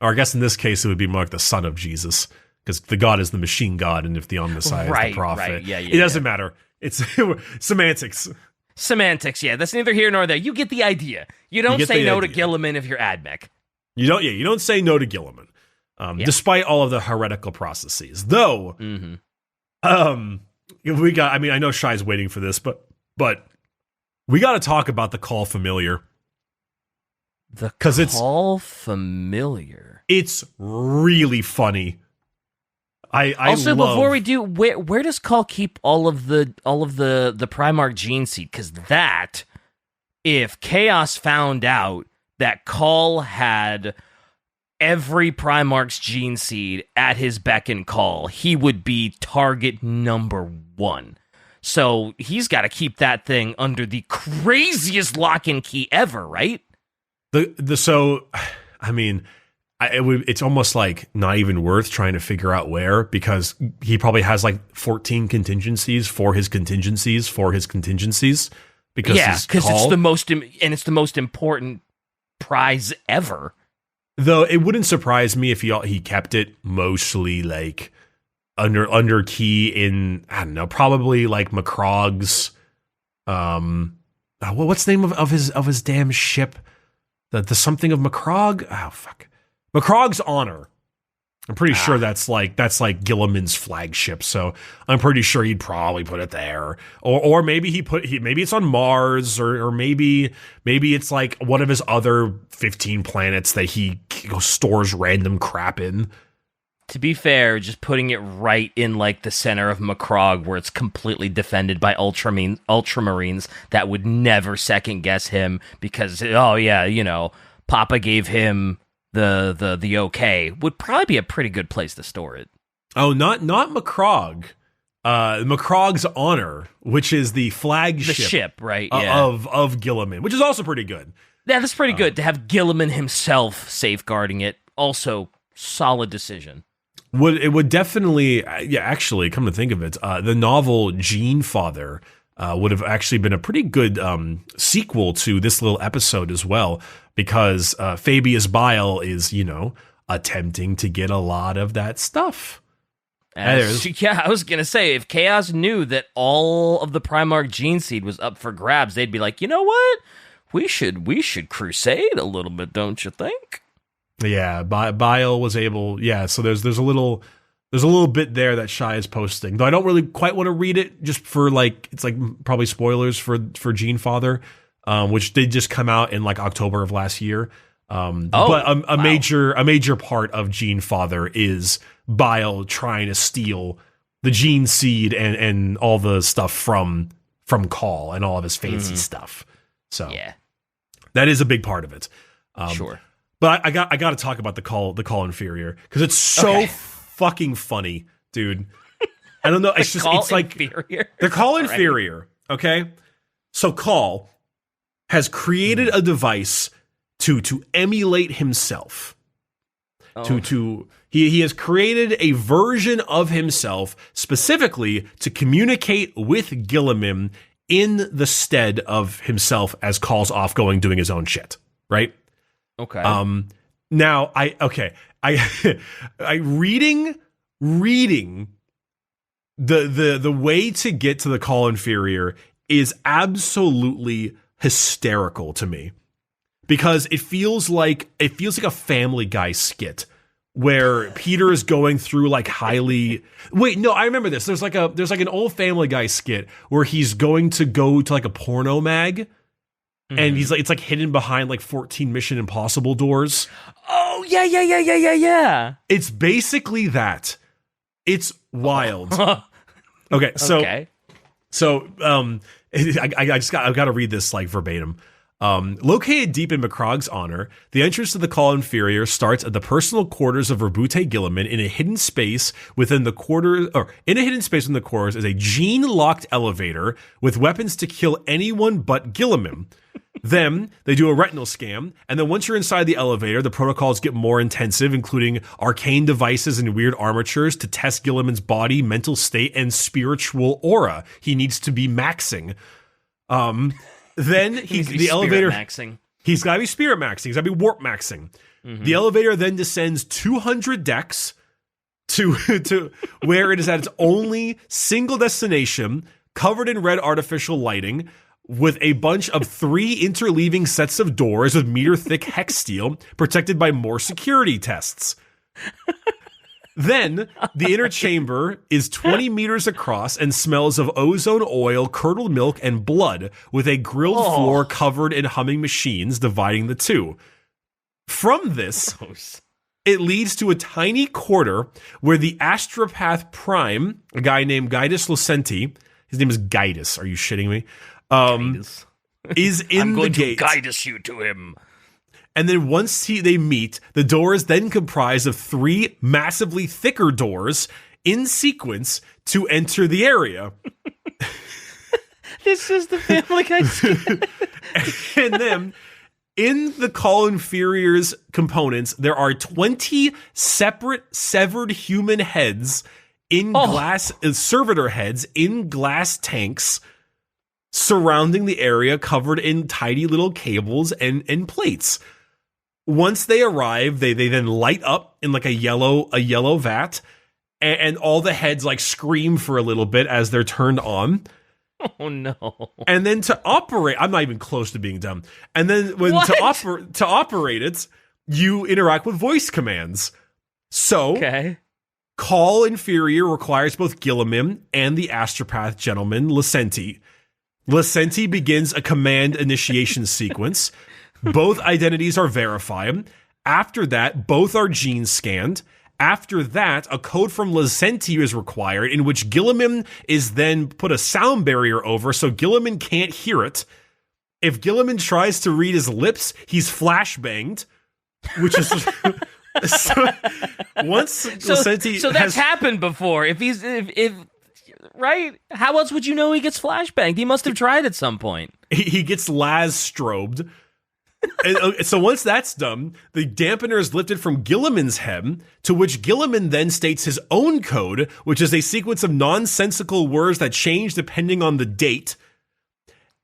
Or I guess in this case, it would be more like the son of Jesus. Because the God is the machine God, and if the Omnissiah is the prophet, right. Yeah, it doesn't matter. It's semantics. Semantics, yeah. That's neither here nor there. You get the idea. You don't say no to Guilliman if you're AdMech. You don't say no to Guilliman, despite all of the heretical processes. Though, we got. I mean, I know Shai's waiting for this, but we got to talk about the Cawl Familiar. The Cawl Familiar. It's really funny. Also, before we do, where does Cawl keep all of the Primarch gene seed? Because that, if Chaos found out that Cawl had every Primarch's gene seed at his beck and call, he would be target number 1. So he's got to keep that thing under the craziest lock and key ever, right? It's almost like not even worth trying to figure out where, because he probably has like 14 contingencies for his contingencies for his contingencies. Because it's the most important prize ever. Though it wouldn't surprise me if he kept it mostly like under key in, I don't know, probably like Macrog's. What's the name of his damn ship? The something of Macrog. Oh fuck. Macrog's Honor. I'm pretty sure that's like Guilliman's flagship, so I'm pretty sure he'd probably put it there. Or maybe maybe it's on Mars, or maybe it's like one of his other 15 planets that he stores random crap in. To be fair, just putting it right in like the center of Macrog, where it's completely defended by Ultramarines that would never second guess him because, oh yeah, you know, Papa gave him the okay, would probably be a pretty good place to store it. Oh, not Macrog. Macrog's Honor, which is the flagship, the ship, right? Of Guilliman, which is also pretty good. Yeah, that's pretty good to have Guilliman himself safeguarding it. Also, solid decision. It would definitely, actually, come to think of it, the novel Gene Father would have actually been a pretty good sequel to this little episode as well, because Fabius Bile is, you know, attempting to get a lot of that stuff. Yeah, I was going to say, if Chaos knew that all of the Primarch Gene Seed was up for grabs, they'd be like, you know what? We should crusade a little bit, don't you think? Yeah, Bile was able. Yeah, so there's a little bit there that Shy is posting, though I don't really quite want to read it, just for like it's like probably spoilers for Gene Father, which did just come out in like October of last year. But a major part of Gene Father is Bile trying to steal the Gene Seed and all the stuff from Cawl and all of his fancy stuff. So yeah, that that is a big part of it. Sure. But I got to talk about the Cawl Inferior, because it's so fucking funny, dude. I don't know. It's just it's like the Cawl Inferior. Okay, so Cawl has created a device to emulate himself. He has created a version of himself specifically to communicate with Guilliman in the stead of himself as Call's off going doing his own shit. Right. Okay. Now I reading the way to get to the Cawl Inferior is absolutely hysterical to me, because it feels like a Family Guy skit where Peter is going through like I remember this. There's like an old Family Guy skit where he's going to go to like a porno mag. And he's like, it's like hidden behind like 14 Mission Impossible doors. Oh, yeah. It's basically that. It's wild. Okay, so I've got to read this like verbatim. Located deep in Macrog's honor, the entrance to the Cawl Inferior starts at the personal quarters of Roboute Guilliman. In a hidden space within the quarters is a gene-locked elevator with weapons to kill anyone but Guilliman. Then they do a retinal scan, and then once you're inside the elevator, the protocols get more intensive, including arcane devices and weird armatures to test Guilliman's body, mental state, and spiritual aura. He needs to be maxing. Then the elevator maxing. He's got to be spirit maxing. He's got to be warp maxing. The elevator then descends 200 decks to where it is at its only single destination, covered in red artificial lighting, with a bunch of 3 interleaving sets of doors with meter-thick hex steel, protected by more security tests. Then, the inner chamber is 20 meters across and smells of ozone oil, curdled milk, and blood, with a grilled floor covered in humming machines dividing the two. From this, it leads to a tiny quarter where the Astropath Prime, a guy named Guidus Lucenti, his name is Guidus, are you shitting me? Is in the gate. I'm going to Guidus you to him. And then once they meet, the doors then comprise of 3 massively thicker doors in sequence to enter the area. This is the Family Guy skit. And then in the Cawl Inferior's components, there are 20 separate severed human heads in glass, servitor heads in glass tanks surrounding the area, covered in tidy little cables and plates. Once they arrive, they then light up in like a yellow vat, and all the heads like scream for a little bit as they're turned on. Oh no. And then to operate, I'm not even close to being dumb. And then to operate it, you interact with voice commands. So Cawl Inferior requires both Guilliman and the Astropath gentleman Lucenti. Lucenti begins a command initiation sequence. Both identities are verified. After that, both are gene scanned. After that, a code from Licenti is required, in which Guilliman is then put a sound barrier over so Guilliman can't hear it. If Guilliman tries to read his lips, he's flashbanged, which is... so that's happened before. If right? How else would you know he gets flashbanged? He must have tried at some point. He gets las-strobed. And so once that's done, the dampener is lifted from Guilliman's head, to which Guilliman then states his own code, which is a sequence of nonsensical words that change depending on the date.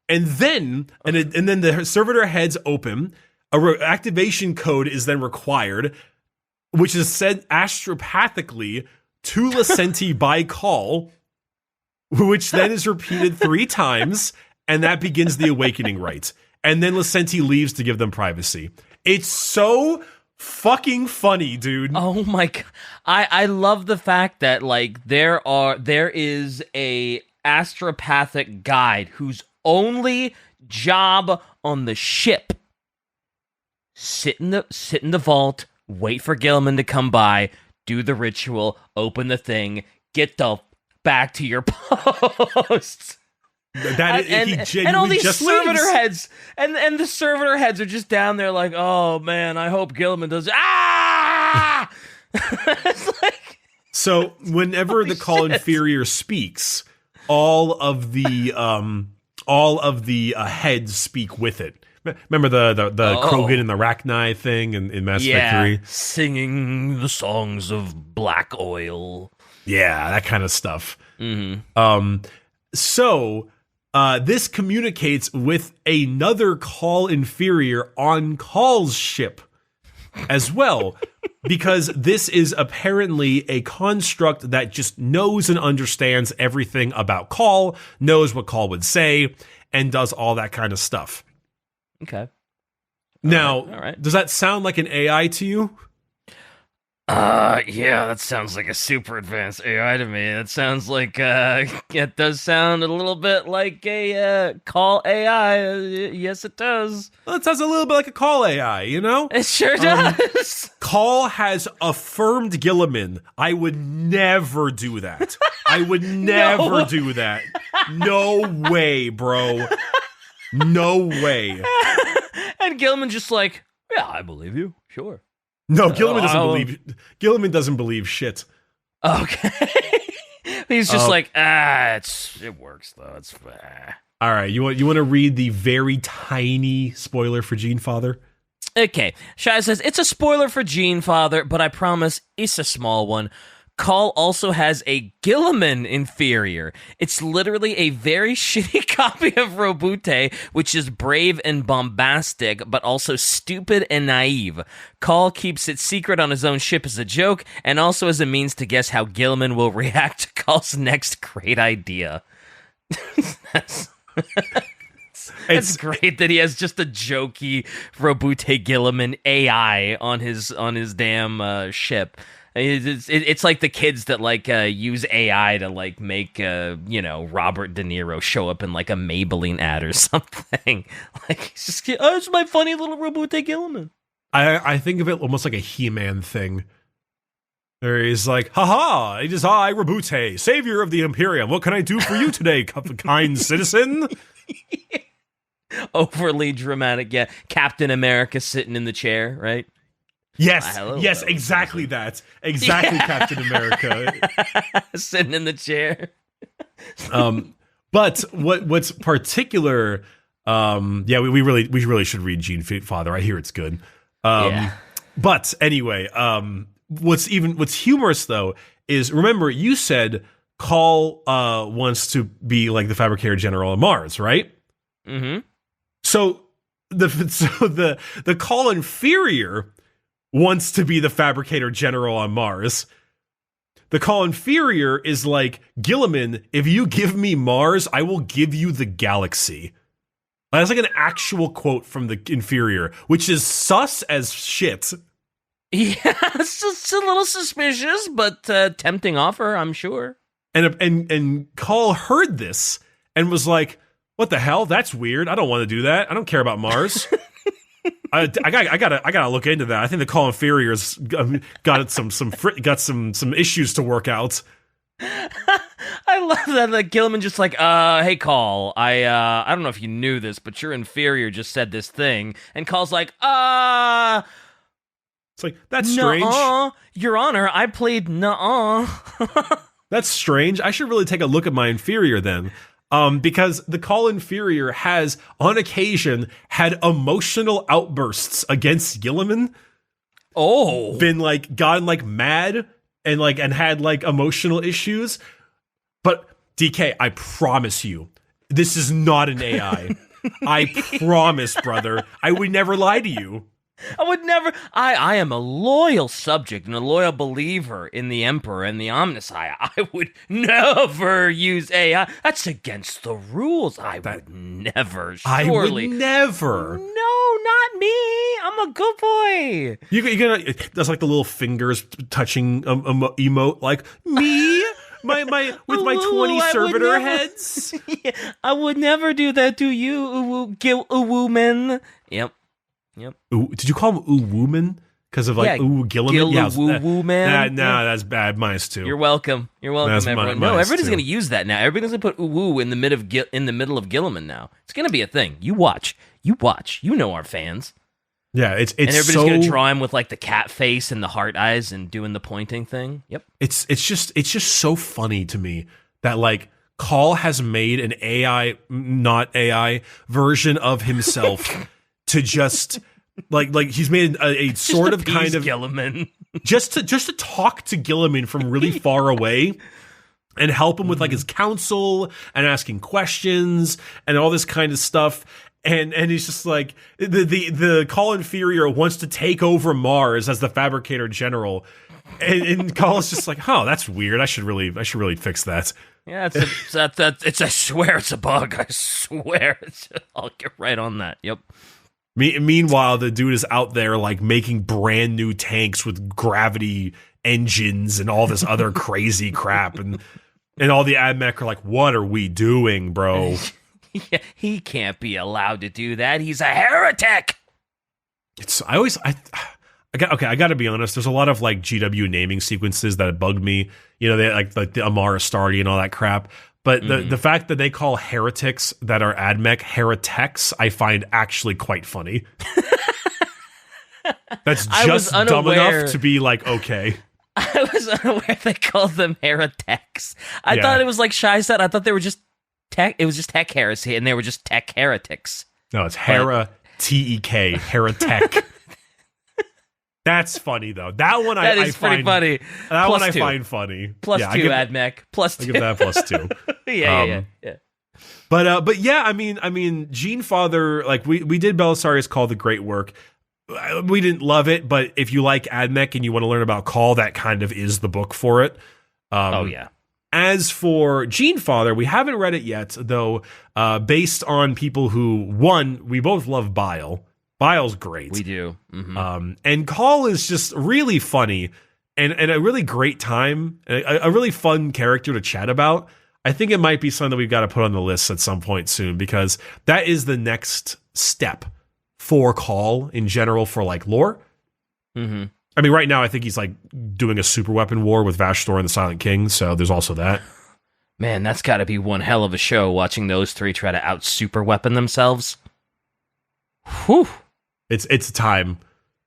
And then the servitor heads open. Activation code is then required, which is said astropathically to Licenti by Cawl, which then is repeated 3 times, and that begins the awakening rite. And then Licenti leaves to give them privacy. It's so fucking funny, dude. Oh my god. I love the fact that like there is a astropathic guide whose only job on the ship sit in the vault, wait for Guilliman to come by, do the ritual, open the thing, get the back to your post. And all these just servitor leaves. heads, and the servitor heads are just down there like, oh man, I hope Guilliman does. Ah! It's like, so whenever the Cawl Inferior speaks, all of the heads speak with it. Remember the Krogan and the Rachni thing in Mass Victory? Singing the songs of black oil. Yeah, that kind of stuff. Mm-hmm. So this communicates with another Cawl Inferior on Cawl's ship as well, because this is apparently a construct that just knows and understands everything about Cawl, knows what Cawl would say, and does all that kind of stuff. Okay. Now, all right. Does that sound like an AI to you? Yeah, that sounds like a super advanced AI to me. That sounds like, it does sound a little bit like a, Cawl AI. Yes, it does. Well, it sounds a little bit like a Cawl AI, you know? It sure does. Cawl has affirmed Guilliman. I would never do that. I would never do that. No way, bro. No way. And Guilliman just like, yeah, I believe you. Sure. No, Guilliman doesn't believe shit. Okay. He's just like, it works though. It's all right. You want to read the very tiny spoiler for Gene Father? Okay. Shai says it's a spoiler for Gene Father, but I promise it's a small one. Cawl also has a Guilliman inferior. It's literally a very shitty copy of Roboute, which is brave and bombastic, but also stupid and naive. Cawl keeps it secret on his own ship as a joke, and also as a means to guess how Guilliman will react to Cawl's next great idea. It's great that he has just a jokey Roboute Guilliman AI on his damn ship. It's like the kids that like use AI to like make Robert De Niro show up in like a Maybelline ad or something. Like he's just it's my funny little Roboute Guilliman. I think of it almost like a He-Man thing. There he's like, haha, it is I, Roboute, savior of the Imperium. What can I do for you today, kind citizen? Overly dramatic, yeah. Captain America sitting in the chair, right? Yes, exactly that. Exactly, yeah. Captain America. Sitting in the chair. But what's particular, we really should read Gene Father. I hear it's good. But anyway, what's humorous though is, remember you said Cawl wants to be like the Fabricator General on Mars, right? Mm-hmm. So the Cawl Inferior wants to be the Fabricator General on Mars. The Cawl Inferior is like, Guilliman, if you give me Mars, I will give you the galaxy. That's like an actual quote from the Inferior, which is sus as shit. Yeah, it's just a little suspicious, but tempting offer, I'm sure. And Cawl heard this and was like, what the hell? That's weird. I don't want to do that. I don't care about Mars. I gotta look into that. I think the Cawl Inferior's got some issues to work out. I love that Guilliman just like, hey Cawl, I don't know if you knew this, but your inferior just said this thing, and Call's like, it's like, that's strange. Nuh-uh. Your Honor, I played nuh-uh. That's strange. I should really take a look at my inferior then. Because the Cawl Inferior has, on occasion, had emotional outbursts against Guilliman. Oh. Been, like, gotten, like, mad and had, like, emotional issues. But, DK, I promise you, this is not an AI. I promise, brother. I would never lie to you. I would never. I am a loyal subject and a loyal believer in the Emperor and the Omnissiah. I would never use AI. That's against the rules. I would never. Surely. I would never. No, not me. I'm a good boy. You're gonna. That's like the little fingers touching emote. Like me. My with my 20 servitor heads. Yeah, I would never do that to you, woman. Yep. Ooh, did you call him Ooh Woman? Because of like Ooh Guilliman? Woo man. No, that's bad. -2. You're welcome. You're welcome, That's everyone. No, everybody's going to use that now. Everybody's going to put ooh woo in the middle of Guilliman now. It's going to be a thing. You watch. You know our fans. Yeah, it's and everybody's going to draw him with like the cat face and the heart eyes and doing the pointing thing. Yep. It's just so funny to me that like Cawl has made an AI, not AI version of himself. To just like he's made a sort of kind of Guilliman. just to talk to Guilliman from really far away and help him with like his counsel and asking questions and all this kind of stuff. And he's just like the Cawl Inferior wants to take over Mars as the Fabricator General. And Cawl is just like, oh, that's weird. I should really fix that. Yeah, I swear it's a bug. I swear. I'll get right on that. Yep. Meanwhile, the dude is out there like making brand new tanks with gravity engines and all this other crazy crap, and all the AdMech are like, "What are we doing, bro?" Yeah, he can't be allowed to do that. He's a heretic. I got to be honest. There's a lot of like GW naming sequences that bugged me. You know, they like the Amara Astartes and all that crap. But the fact that they call heretics that are AdMech heretics, I find actually quite funny. That's just dumb enough to be like, okay. I was unaware they called them heretics. I thought it was like Shai said. I thought they were just tech. It was just tech heresy, and they were just tech heretics. No, it's Tek, heretic. That's funny though. That one that is pretty funny. That plus one I find funny. Plus two, AdMech. Plus2. I give that +2. Yeah. But yeah, I mean, Gene Father, like we did Belisarius Cawl, the great work. We didn't love it, but if you like AdMech and you want to learn about Cawl, that kind of is the book for it. As for Gene Father, we haven't read it yet, though. Based on people who, one, we both love Bile. Bile's great. We do. Mm-hmm. And Cawl is just really funny and a really great time, a really fun character to chat about. I think it might be something that we've got to put on the list at some point soon, because that is the next step for Cawl in general for like lore. Mm-hmm. I mean, right now I think he's like doing a super weapon war with Vashtor and the Silent King, so there's also that. Man, that's got to be one hell of a show, watching those three try to out super weapon themselves. Whew. It's a time.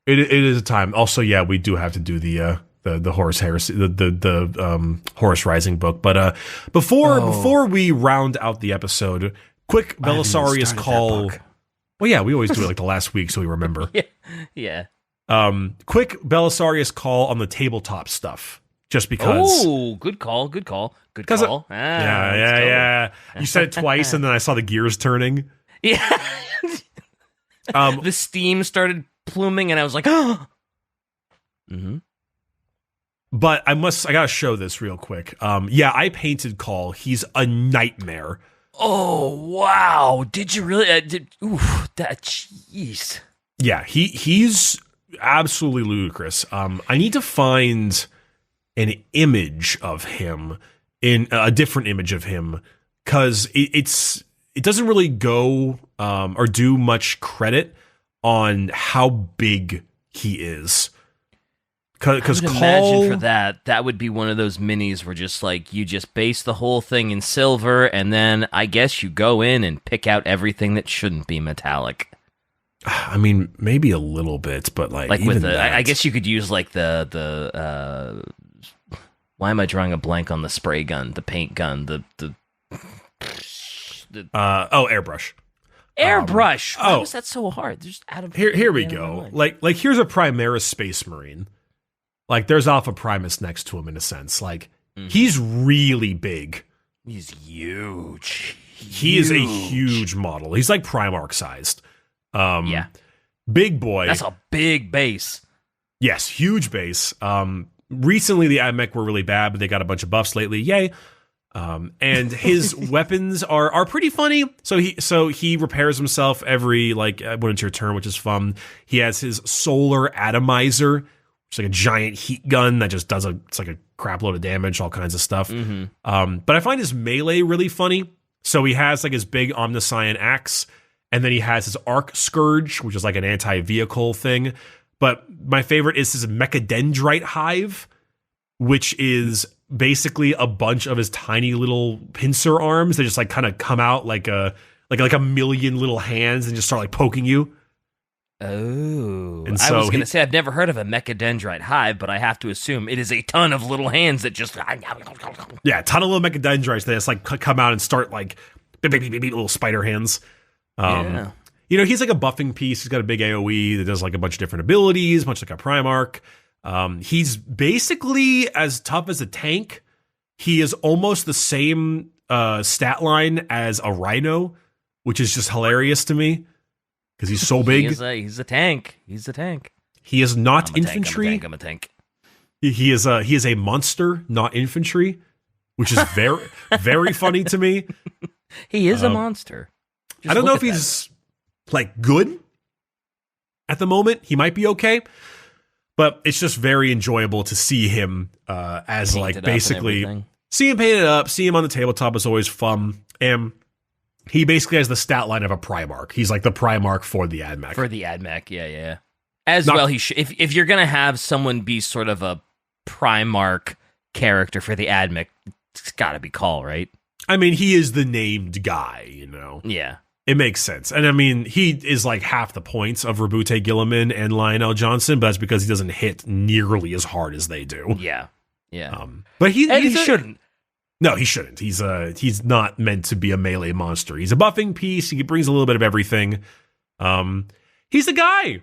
It is a time. Also, yeah, we do have to do the Horus Heresy, the Horus Rising book. But before we round out the episode, quick Belisarius Cawl. Well, yeah, we always do it like the last week so we remember. Yeah. Quick Belisarius Cawl on the tabletop stuff, just because. Oh, good call. Yeah. You said it twice, and then I saw the gears turning. Yeah. The steam started pluming, and I was like, oh. Mm-hmm. But I gotta show this real quick. I painted Cawl. He's a nightmare. Oh, wow. Did you really? Jeez. Yeah, he's absolutely ludicrous. I need to find an image of him, in a different image of him, because it doesn't really go or do much credit on how big he is. Because imagine for that would be one of those minis where just like you just base the whole thing in silver, and then I guess you go in and pick out everything that shouldn't be metallic. I mean, maybe a little bit, but like even with that. I guess you could use like the why am I drawing a blank on the spray gun, the paint gun, the airbrush. Airbrush. Why was that so hard? Just out of here we go. Like here's a Primaris Space Marine. Like there's Alpha Primus next to him in a sense. Like he's really big. He's huge. He is a huge model. He's like Primarch sized. Yeah. Big boy. That's a big base. Yes, huge base. Recently the AdMech were really bad, but they got a bunch of buffs lately. Yay. And his weapons are pretty funny. So he repairs himself every when it's your turn, which is fun. He has his solar atomizer, which is like a giant heat gun that just does it's like a crap load of damage, all kinds of stuff. But I find his melee really funny. So he has like his big Omniscient axe, and then he has his Arc Scourge, which is like an anti-vehicle thing. But my favorite is his Mechadendrite Hive, which is basically a bunch of his tiny little pincer arms that just like kind of come out like a million little hands and just start like poking you. Oh, and so I was going to say I've never heard of a Mechadendrite Hive, but I have to assume it is a ton of little hands that just yeah, a ton of little Mechadendrites that just like come out and start like little spider hands. Yeah. You know, he's like a buffing piece. He's got a big AoE that does like a bunch of different abilities, much like a Primarch. He's basically as tough as a tank. He is almost the same stat line as a Rhino, which is just hilarious to me because he's so big. He's a tank. He's a tank. He is not infantry. I'm a tank. He is a monster, not infantry, which is very very funny to me. He is a monster. I don't know if he's like good at the moment. He might be okay. But it's just very enjoyable to see him as Painted like basically up see him painted up, see him on the tabletop is always fun. And he basically has the stat line of a Primarch. He's like the Primarch for the AdMech. For the AdMech, yeah. He should. If you're gonna have someone be sort of a Primarch character for the AdMech, it's got to be Cawl, right? I mean, he is the named guy, you know. Yeah. It makes sense. And I mean, he is like half the points of Roboute Guilliman and Lionel Johnson, but that's because he doesn't hit nearly as hard as they do. Yeah. But he shouldn't. No, he shouldn't. He's not meant to be a melee monster. He's a buffing piece. He brings a little bit of everything. He's a guy.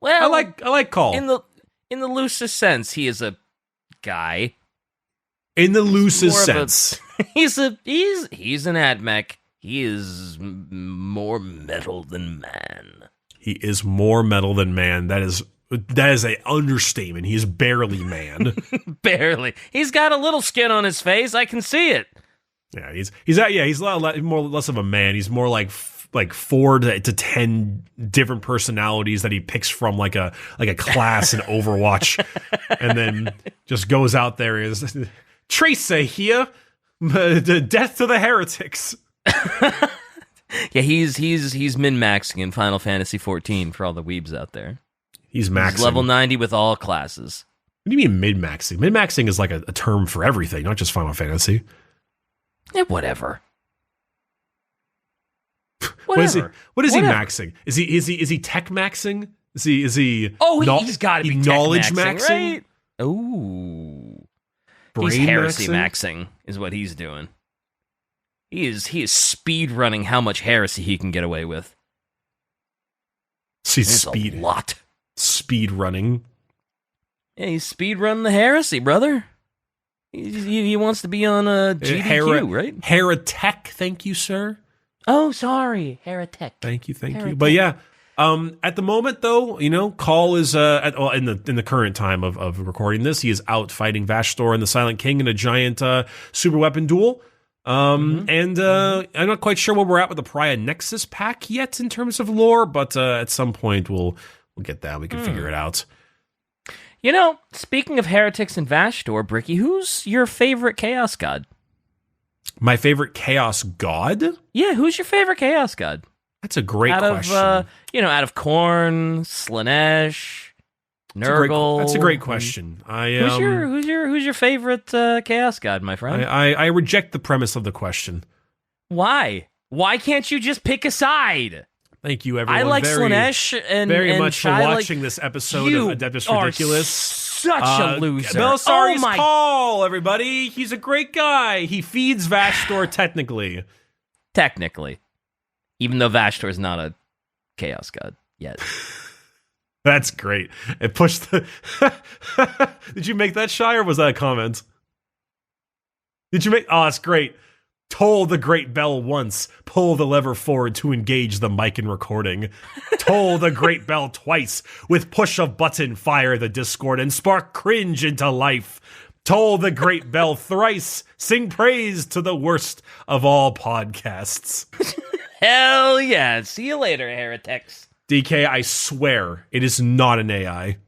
Well, I like Cawl. In the loosest sense, he is a guy. In the loosest sense. He's an AdMech. He is more metal than man. He is more metal than man. That is an understatement. He is barely man. Barely. He's got a little skin on his face. I can see it. Yeah, he's a lot less of a man. He's more like 4 to 10 different personalities that he picks from like a class in Overwatch, and then just goes out there and is Tracer here, death to the heretics. Yeah, he's min-maxing in Final Fantasy 14 for all the weebs out there. He's maxing. He's level 90 with all classes. What do you mean min-maxing? Min-maxing is like a term for everything, not just Final Fantasy. Yeah, whatever. What is he maxing? Is he tech maxing? Is he he's got to be knowledge maxing, maxing? right? Ooh. Brain he's heresy maxing? maxing is what he's doing. He is speed running how much heresy he can get away with. He's a lot. Speed running. Yeah, he's speed running the heresy, brother. He wants to be on a GDQ, right? Heretic, thank you, sir. Oh, sorry, heretic. Thank you. But yeah, at the moment though, you know, Cawl is in the current time of recording this, he is out fighting Vashtor and the Silent King in a giant super weapon duel. And I'm not quite sure where we're at with the Pariah Nexus pack yet in terms of lore, but at some point we'll get that. We can figure it out. You know, speaking of heretics and Vashtor, Bricky, who's your favorite Chaos God? My favorite Chaos God? Yeah, who's your favorite Chaos God? That's a great question. Out of Khorne, Slaanesh, Nurgle. That's a great question. Who's your favorite Chaos God, my friend? I reject the premise of the question. Why? Why can't you just pick a side? Thank you, everyone. I like Slaanesh and very much Shai, for watching this episode of Adeptus Ridiculous. Such a loser. Belisarius Cawl, everybody. He's a great guy. He feeds Vashtor technically. Technically. Even though Vashtor is not a Chaos God yet. That's great. It pushed the... Did you make that, Shai, or was that a comment? Did you make... Oh, that's great. Toll the great bell once. Pull the lever forward to engage the mic and recording. Toll the great bell twice. With push of button, fire the Discord and spark cringe into life. Toll the great bell thrice. Sing praise to the worst of all podcasts. Hell yeah. See you later, heretics. DK, I swear, it is not an AI.